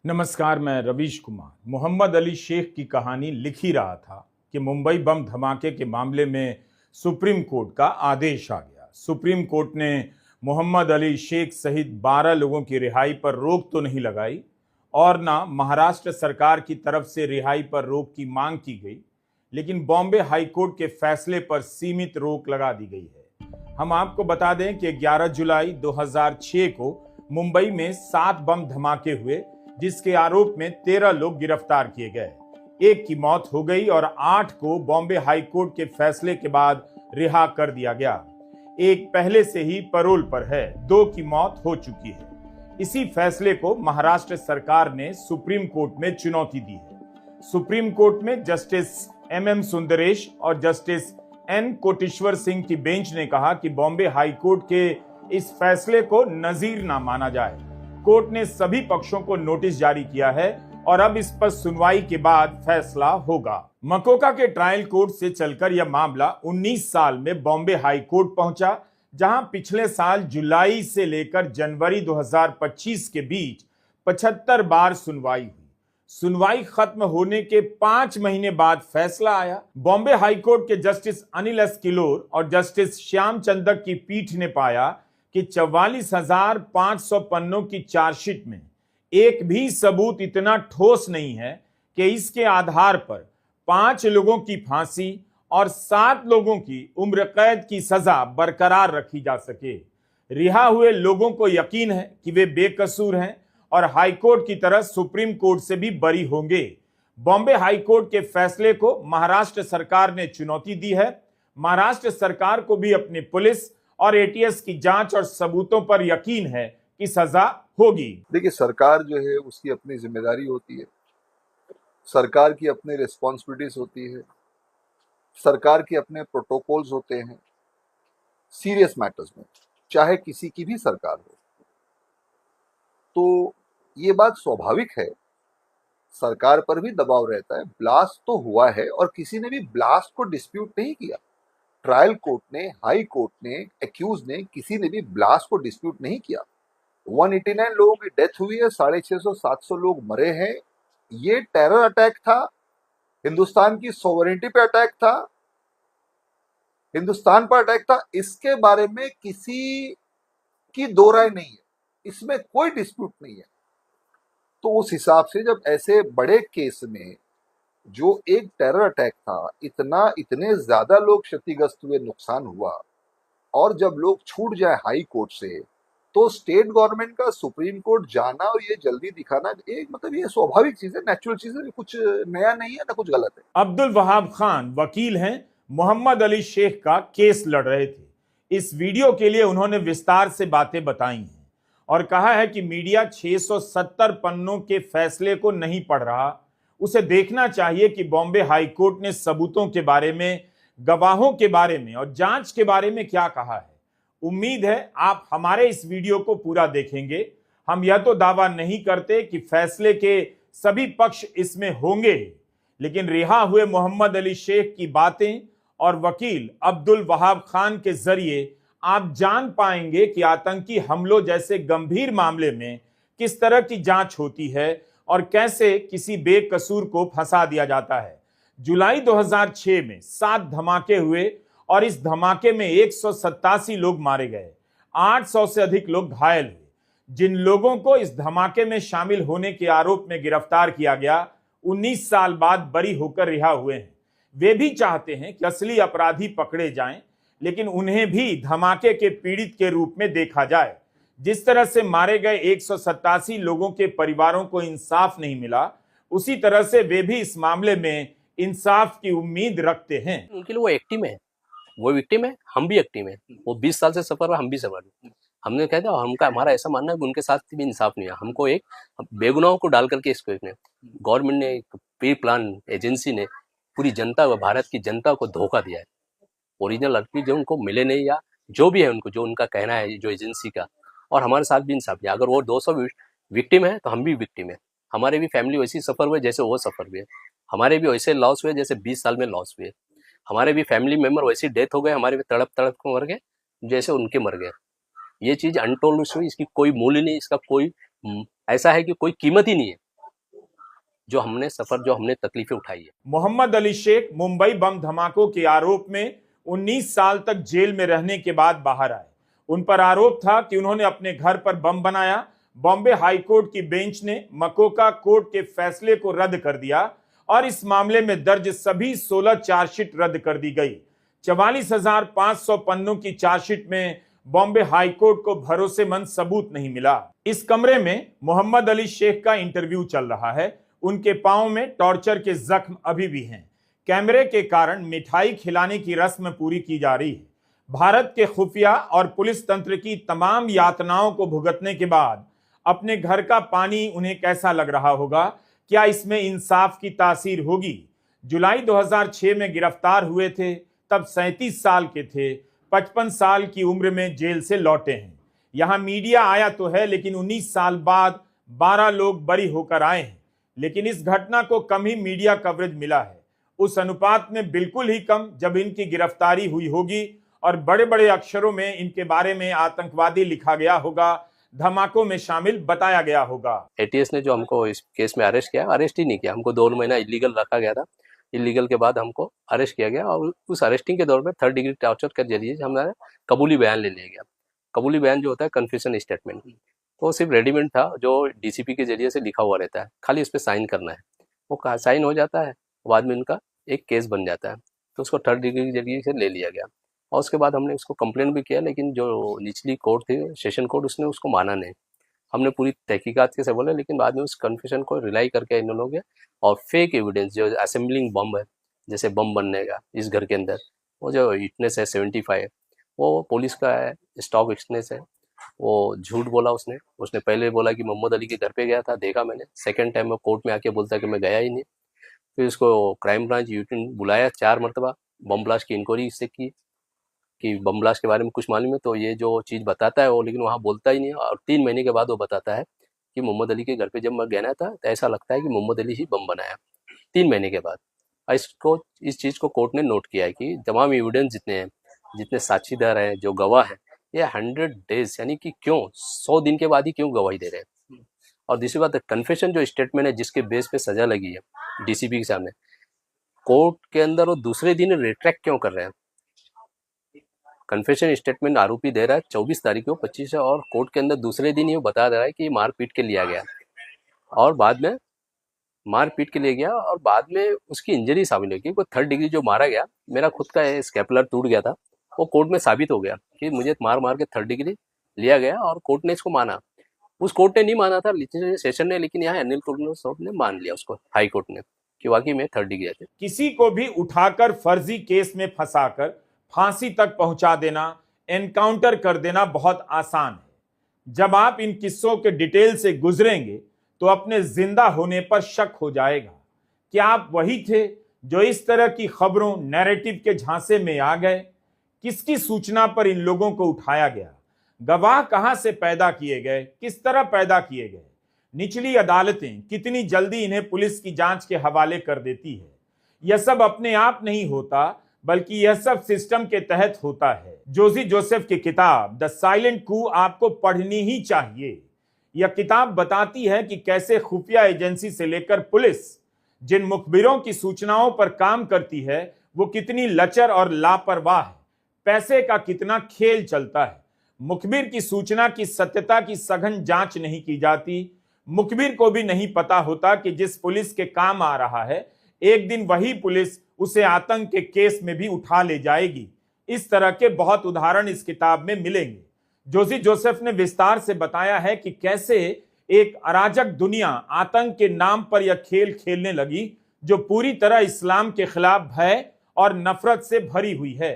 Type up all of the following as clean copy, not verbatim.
नमस्कार, मैं रवीश कुमार। मोहम्मद अली शेख की कहानी लिख ही रहा था कि मुंबई बम धमाके के मामले में सुप्रीम कोर्ट का आदेश आ गया। सुप्रीम कोर्ट ने मोहम्मद अली शेख सहित 12 लोगों की रिहाई पर रोक तो नहीं लगाई और ना महाराष्ट्र सरकार की तरफ से रिहाई पर रोक की मांग की गई, लेकिन बॉम्बे हाई कोर्ट के फैसले पर सीमित रोक लगा दी गई है। हम आपको बता दें कि 11 जुलाई 2006 को मुंबई में 7 बम धमाके हुए, जिसके आरोप में 13 लोग गिरफ्तार किए गए। एक की मौत हो गई और 8 को बॉम्बे हाई कोर्ट के फैसले के बाद रिहा कर दिया गया। एक पहले से ही पैरोल पर है, 2 की मौत हो चुकी है। इसी फैसले को महाराष्ट्र सरकार ने सुप्रीम कोर्ट में चुनौती दी है। सुप्रीम कोर्ट में जस्टिस MM सुंदरेश और जस्टिस N कोटेश्वर सिंह की बेंच ने कहा कि बॉम्बे हाई कोर्ट के इस फैसले को नजीर ना माना जाए। कोर्ट ने सभी पक्षों को नोटिस जारी किया है और अब इस पर सुनवाई के बाद फैसला होगा। मकोका के ट्रायल कोर्ट से चलकर यह मामला 19 साल में बॉम्बे हाई कोर्ट पहुंचा, जहां पिछले साल जुलाई से लेकर जनवरी 2025 के बीच 75 बार सुनवाई हुई। सुनवाई खत्म होने के 5 महीने बाद फैसला आया। बॉम्बे हाई कोर्ट के जस्टिस अनिल एस किलोर और जस्टिस श्याम चंदक की पीठ ने पाया कि 44,500 पन्नों की चार्जशीट में एक भी सबूत इतना ठोस नहीं है कि इसके आधार पर 5 लोगों की फांसी और 7 लोगों की उम्र कैद की सजा बरकरार रखी जा सके। रिहा हुए लोगों को यकीन है कि वे बेकसूर हैं और हाईकोर्ट की तरह सुप्रीम कोर्ट से भी बरी होंगे। बॉम्बे हाईकोर्ट के फैसले को महाराष्ट्र सरकार ने चुनौती दी है। महाराष्ट्र सरकार को भी अपनी पुलिस और ATS की जांच और सबूतों पर यकीन है कि सजा होगी। देखिए, सरकार जो है उसकी अपनी जिम्मेदारी होती है, सरकार की अपनी रिस्पॉन्सिबिलिटीज होती है, सरकार के अपने प्रोटोकॉल्स होते हैं सीरियस मैटर्स में, चाहे किसी की भी सरकार हो। तो ये बात स्वाभाविक है, सरकार पर भी दबाव रहता है। ब्लास्ट तो हुआ है और किसी ने भी ब्लास्ट को डिस्प्यूट नहीं किया। ट्रायल कोर्ट ने, हाई कोर्ट ने, एक्यूज ने, किसी ने भी ब्लास्ट को डिस्प्यूट नहीं किया। 189 लोगों की डेथ हुई है, 650-700 लोग मरे हैं। ये टेरर अटैक था, हिंदुस्तान की सोवरेनिटी पे अटैक था, हिंदुस्तान पर अटैक था। इसके बारे में किसी की दो राय नहीं है, इसमें कोई डिस्प्यूट नहीं है। तो उस हिसाब से जब ऐसे बड़े केस में जो एक टेरर अटैक था, इतने ज्यादा लोग क्षतिग्रस्त हुए, नुकसान हुआ, और जब लोग छूट जाए हाई कोर्ट से, तो स्टेट गवर्नमेंट का सुप्रीम कोर्ट जाना और ये जल्दी दिखाना एक ये स्वाभाविक चीज है, नेचुरल चीज है, कुछ नया नहीं है ना कुछ गलत है। अब्दुल वहाब खान वकील हैं, मोहम्मद अली शेख का केस लड़ रहे थे। इस वीडियो के लिए उन्होंने विस्तार से बातें बताई हैं और कहा है कि मीडिया 670 पन्नों के फैसले को नहीं पढ़ रहा। उसे देखना चाहिए कि बॉम्बे हाई कोर्ट ने सबूतों के बारे में, गवाहों के बारे में और जांच के बारे में क्या कहा है। उम्मीद है आप हमारे इस वीडियो को पूरा देखेंगे। हम यह तो दावा नहीं करते कि फैसले के सभी पक्ष इसमें होंगे, लेकिन रिहा हुए मोहम्मद अली शेख की बातें और वकील अब्दुल वहाब खान के जरिए आप जान पाएंगे कि आतंकी हमलों जैसे गंभीर मामले में किस तरह की जांच होती है और कैसे किसी बेकसूर को फंसा दिया जाता है। जुलाई 2006 में 7 धमाके हुए और इस धमाके में 187 लोग मारे गए, 800 से अधिक लोग घायल हुए। जिन लोगों को इस धमाके में शामिल होने के आरोप में गिरफ्तार किया गया, 19 साल बाद बरी होकर रिहा हुए हैं। वे भी चाहते हैं कि असली अपराधी पकड़े जाएं, लेकिन उन्हें भी धमाके के पीड़ित के रूप में देखा जाए। जिस तरह से मारे गए 187 लोगों के परिवारों को इंसाफ नहीं मिला, उसी तरह से वे भी इस मामले में इंसाफ की उम्मीद रखते हैं। उनके लिए वो एक्टिव है, वो विक्टिम है, हम भी एक्टिव है। वो 20 साल से सफर हुआ, हम भी सफर हुए। हमने कहा था, हमारा ऐसा मानना है कि उनके साथ भी इंसाफ नहीं है। हमको एक बेगुनाहों को डाल करके इसको गवर्नमेंट ने, एक प्री प्लान एजेंसी ने पूरी जनता व भारत की जनता को धोखा दिया है। ओरिजिनल आरोपी जो उनको मिले नहीं, या जो भी है उनको, जो उनका कहना है जो एजेंसी का, और हमारे साथ भी इंसाफ नहीं। अगर वो 200 विक्टिम है तो हम भी विक्टिम है। हमारे भी फैमिली वैसी सफर हुए जैसे वो सफर हुए, हमारे भी वैसे लॉस हुए जैसे 20 साल में लॉस हुए। हमारे भी फैमिली मेंबर वैसी डेथ हो गए, हमारे भी तड़प तड़प को मर गए जैसे उनके मर गए। ये चीज अनटोल्ड हुई, इसकी कोई मूल्य नहीं, इसका कोई ऐसा है कि कोई कीमत ही नहीं है। जो हमने तकलीफें उठाई है। मोहम्मद अली शेख मुंबई बम धमाकों के आरोप में 19 साल तक जेल में रहने के बाद बाहर आए। उन पर आरोप था कि उन्होंने अपने घर पर बम बनाया। बॉम्बे हाई कोर्ट की बेंच ने मकोका कोर्ट के फैसले को रद्द कर दिया और इस मामले में दर्ज सभी 16 चार्जशीट रद्द कर दी गई। 44,500 पन्नों की चार्जशीट में बॉम्बे हाई कोर्ट को भरोसेमंद सबूत नहीं मिला। इस कमरे में मोहम्मद अली शेख का इंटरव्यू चल रहा है। उनके पांव में टॉर्चर के जख्म अभी भी हैं। कैमरे के कारण मिठाई खिलाने की रस्म पूरी की जा रही है। भारत के खुफिया और पुलिस तंत्र की तमाम यातनाओं को भुगतने के बाद अपने घर का पानी उन्हें कैसा लग रहा होगा? क्या इसमें इंसाफ की तासीर होगी? जुलाई 2006 में गिरफ्तार हुए थे, तब 37 साल के थे। 55 साल की उम्र में जेल से लौटे हैं। यहां मीडिया आया तो है, लेकिन 19 साल बाद 12 लोग बरी होकर आए हैं। लेकिन इस घटना को कम ही मीडिया कवरेज मिला है, उस अनुपात में बिल्कुल ही कम जब इनकी गिरफ्तारी हुई होगी और बड़े बड़े अक्षरों में इनके बारे में आतंकवादी लिखा गया होगा, धमाकों में शामिल बताया गया होगा। एटीएस ने जो हमको इस केस में अरेस्ट किया, अरेस्ट ही नहीं किया, हमको 2 महीना इलीगल रखा गया था। इलीगल के बाद हमको अरेस्ट किया गया और उस अरेस्टिंग के दौर में 3rd डिग्री टॉर्चर के जरिए हमारा कबूली बयान ले लिया गया। कबूली बयान जो होता है कन्फेशन स्टेटमेंट, वो सिर्फ रेडीमेड था जो डीसीपी के जरिए से लिखा हुआ रहता है, खाली इस पर साइन करना है। वो साइन हो जाता है, बाद में उनका एक केस बन जाता है, तो उसको 3rd डिग्री के जरिए से ले लिया गया। और उसके बाद हमने उसको कंप्लेंट भी किया, लेकिन जो निचली कोर्ट थी, सेशन कोर्ट, उसने उसको माना नहीं। हमने पूरी तहकीकात के से बोले, लेकिन बाद में उस कन्फेशन को रिलाई करके इन लोगों के और फेक एविडेंस जो असेंबलिंग बम है, जैसे बम बनने का इस घर के अंदर, वो जो विटनेस है 75, वो पुलिस का है, स्टॉक विटनेस है, वो झूठ बोला उसने पहले बोला कि मोहम्मद अली के घर पे गया था, देखा मैंने। सेकंड टाइम वो कोर्ट में आके बोलता है कि मैं गया ही नहीं। फिर उसको क्राइम ब्रांच यूटी बुलाया 4 मरतबा, बम ब्लास्ट की इंक्वायरी इससे की कि बम ब्लास्ट के बारे में कुछ मालूम है, तो ये जो चीज़ बताता है वो, लेकिन वहाँ बोलता ही नहीं है। और 3 महीने के बाद वो बताता है कि मोहम्मद अली के घर पे जब मैं गया था तो ऐसा लगता है कि मोहम्मद अली ही बम बनाया, 3 महीने के बाद। इस चीज़ को कोर्ट ने नोट किया है कि तमाम एविडेंस जितने हैं, जितने साक्षीदार हैं, जो गवाह हैं, ये 100 डेज यानी कि क्यों 100 दिन के बाद ही क्यों गवाही दे रहे हैं। और दूसरी बात, कन्फेशन जो स्टेटमेंट है जिसके बेस पे सजा लगी है डीसीपी के सामने, कोर्ट के अंदर वो दूसरे दिन रिट्रैक्ट क्यों कर रहे हैं। कन्फेशन स्टेटमेंट आरोपी दे रहा है 24 तारीख को 25 है, और कोर्ट के अंदर दूसरे दिन ये बता दे रहा है कि मारपीट के लिया गया, और बाद में मारपीट के लिए गया और बाद में उसकी इंजरी शामिल होगी। वो 3rd डिग्री जो मारा गया, मेरा खुद का स्कैपुलर टूट गया था, वो कोर्ट में साबित हो गया कि मुझे मार के 3rd डिग्री लिया गया, और कोर्ट ने इसको माना। उस कोर्ट ने नहीं माना था सेशन ने, लेकिन यहाँ अनिल कुरनोसोव ने मान लिया उसको, हाई कोर्ट ने, कि वाकई में 3rd डिग्री थे। किसी को भी उठाकर फर्जी केस में फंसाकर फांसी तक पहुंचा देना, एनकाउंटर कर देना बहुत आसान है। जब आप इन किस्सों के डिटेल से गुजरेंगे तो अपने जिंदा होने पर शक हो जाएगा। क्या आप वही थे जो इस तरह की खबरों, नैरेटिव के झांसे में आ गए? किसकी सूचना पर इन लोगों को उठाया गया? गवाह कहां से पैदा किए गए? किस तरह पैदा किए गए? निचली अदालतें कितनी जल्दी इन्हें पुलिस की जांच के हवाले कर देती है। यह सब अपने आप नहीं होता, बल्कि यह सब सिस्टम के तहत होता है। जोजी जोसेफ की किताब द साइलेंट कू आपको पढ़नी ही चाहिए। यह किताब बताती है कि कैसे खुफिया एजेंसी से लेकर पुलिस जिन मुखबिरों की सूचनाओं पर काम करती है, वो कितनी लचर और लापरवाह है। पैसे का कितना खेल चलता है। मुखबिर की सूचना की सत्यता की सघन जांच नहीं की जाती। मुखबिर को भी नहीं पता होता कि जिस पुलिस के काम आ रहा है, एक दिन वही पुलिस उसे आतंक के केस में भी उठा ले जाएगी। इस तरह के बहुत उदाहरण इस किताब में मिलेंगे। जोजी जोसेफ ने विस्तार से बताया है कि कैसे एक अराजक दुनिया आतंक के नाम पर यह खेल खेलने लगी, जो पूरी तरह इस्लाम के खिलाफ भय और नफरत से भरी हुई है।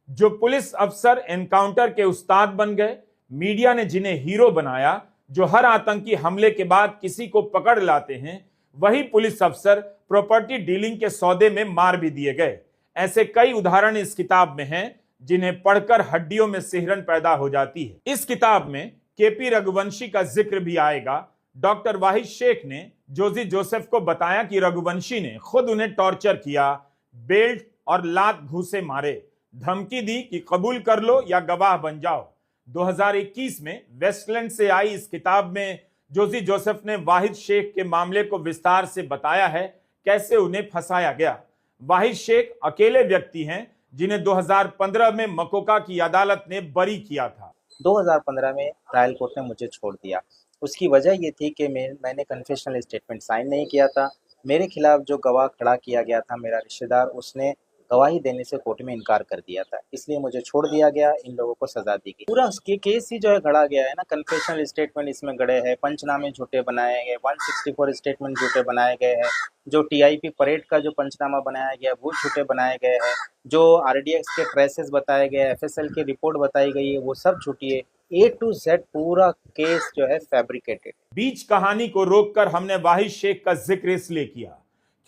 जो पुलिस अफसर एनकाउंटर के उस्ताद बन गए, मीडिया ने जिन्हें हीरो बनाया, जो हर आतंकी हमले के बाद किसी को पकड़ लाते हैं, वही पुलिस अफसर प्रॉपर्टी डीलिंग के सौदे में मार भी दिए गए। ऐसे कई उदाहरण इस किताब में हैं, जिन्हें पढ़कर हड्डियों में सिहरन पैदा हो जाती है। इस किताब में केपी रघुवंशी का जिक्र भी आएगा। डॉक्टर वाहिद शेख ने जोजी जोसेफ को बताया कि रघुवंशी ने खुद उन्हें टॉर्चर किया, बेल्ट और लात घूसे मारे, धमकी दी कि कबूल कर लो या गवाह बन जाओ। 2021 में वेस्टलैंड से आई इस किताब में जोशी जोसेफ ने वाहिद शेख के मामले को विस्तार से बताया है, कैसे उन्हें फंसाया गया। वाहिद शेख अकेले व्यक्ति हैं जिन्हें 2015 में मकोका की अदालत ने बरी किया था। 2015 में ट्रायल कोर्ट ने मुझे छोड़ दिया। उसकी वजह ये थी कि मैंने कन्फेशनल स्टेटमेंट साइन नहीं किया था। मेरे खिलाफ जो गवाह खड़ा किया गया था, मेरा रिश्तेदार, उसने गवाही देने से कोर्ट में इनकार कर दिया था, इसलिए मुझे छोड़ दिया गया। इन लोगों को सजा दी गई। पूरा केस ही जो है गढ़ा गया है ना, कन्फेशनल स्टेटमेंट इसमें गड़े हैं, पंचनामे झूठे बनाए गए, 164 स्टेटमेंट झूठे बनाए गए हैं, जो टीआईपी परेड का जो पंचनामा बनाया गया वो झूठे बनाए गए हैं, जो आरडीएक्स के ट्रेसेस बताए गए, एफएसएल की रिपोर्ट बताई गई है, वो सब झूठी है। A to Z पूरा केस जो है फैब्रिकेटेड। बीच कहानी को रोककर हमने वाहिद शेख का जिक्र इसलिए किया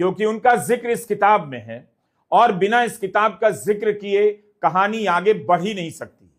क्योंकि उनका जिक्र इस किताब में है और बिना इस किताब का जिक्र किए कहानी आगे बढ़ ही नहीं सकती।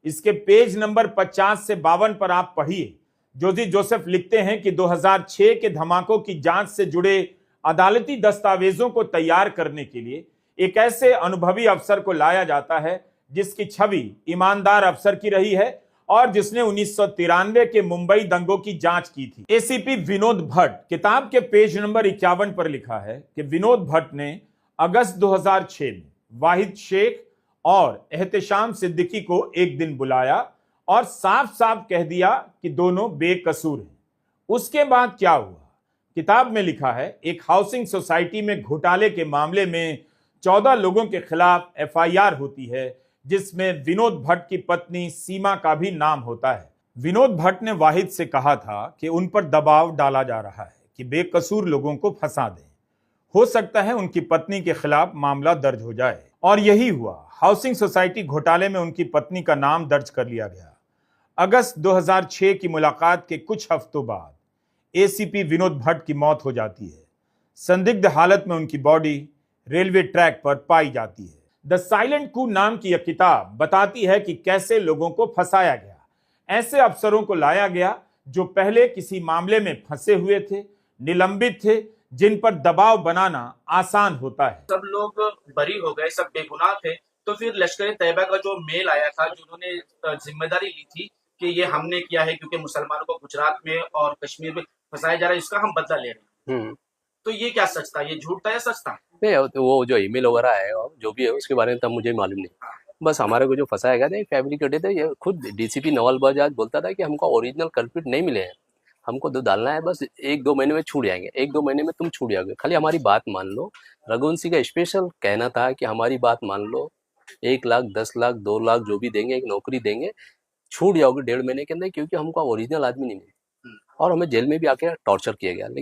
इसके पेज नंबर 50 से 52 पर आप पढ़िए। जोशी जोसेफ लिखते हैं कि 2006 के धमाकों की जांच से जुड़े अदालती दस्तावेजों को तैयार करने के लिए एक ऐसे अनुभवी अफसर को लाया जाता है जिसकी छवि ईमानदार अफसर की रही है और जिसने 1993 के मुंबई दंगों की जांच की थी। एसीपी विनोद भट्ट। किताब के पेज नंबर 51 पर लिखा है कि विनोद भट्ट ने अगस्त 2006 में वाहिद शेख और एहतेशाम सिद्दीकी को एक दिन बुलाया और साफ साफ कह दिया कि दोनों बेकसूर हैं। उसके बाद क्या हुआ? किताब में लिखा है, एक हाउसिंग सोसाइटी में घोटाले के मामले में 14 लोगों के खिलाफ एफआईआर होती है जिसमें विनोद भट्ट की पत्नी सीमा का भी नाम होता है। विनोद भट्ट ने वाहिद से कहा था कि उन पर दबाव डाला जा रहा है कि बेकसूर लोगों को फंसा दें। हो सकता है उनकी पत्नी के खिलाफ मामला दर्ज हो जाए, और यही हुआ। हाउसिंग सोसाइटी घोटाले में उनकी पत्नी का नाम दर्ज कर लिया गया। अगस्त 2006 की मुलाकात के कुछ हफ्तों बाद एसीपी विनोद भट्ट की मौत हो जाती है। संदिग्ध हालत में उनकी बॉडी रेलवे ट्रैक पर पाई जाती है। द साइलेंट कू नाम की यह किताब बताती है कि कैसे लोगों को फंसाया गया, ऐसे अफसरों को लाया गया जो पहले किसी मामले में फंसे हुए थे, निलंबित थे, जिन पर दबाव बनाना आसान होता है। सब लोग बरी हो गए, सब बेगुनाह थे। तो फिर लश्कर तैयबा का जो मेल आया था, जिन्होंने जिम्मेदारी ली थी कि ये हमने किया है क्योंकि मुसलमानों को गुजरात में और कश्मीर में फंसाया जा रहा है, इसका हम बदला ले रहे हैं, तो ये क्या सच था? ये झूठ था या सच था? नहीं, तो वो जो ईमेल वगैरह है जो भी है उसके बारे में तब मुझे मालूम नहीं। बस हमारे को जो फंसाया गया था फैब्रिकेटेड है। ये खुद डीसीपी नवल बजाज बोलता था कि हमको ओरिजिनल कल्प्रिट नहीं मिले हैं, हमको तो डालना है, बस 1-2 महीने में छूट जाएंगे, 1-2 महीने में तुम छूट जाओगे, खाली हमारी बात मान लो। रघुवंश सिंह का स्पेशल कहना था कि हमारी बात मान लो, 1 लाख, 10 लाख, 2 लाख जो भी देंगे, एक नौकरी देंगे, छूट जाओगे 1.5 महीने के अंदर, क्योंकि हमको ओरिजिनल आदमी नहीं मिले और हमें जेल में भी आके टॉर्चर किया गया। लेकिन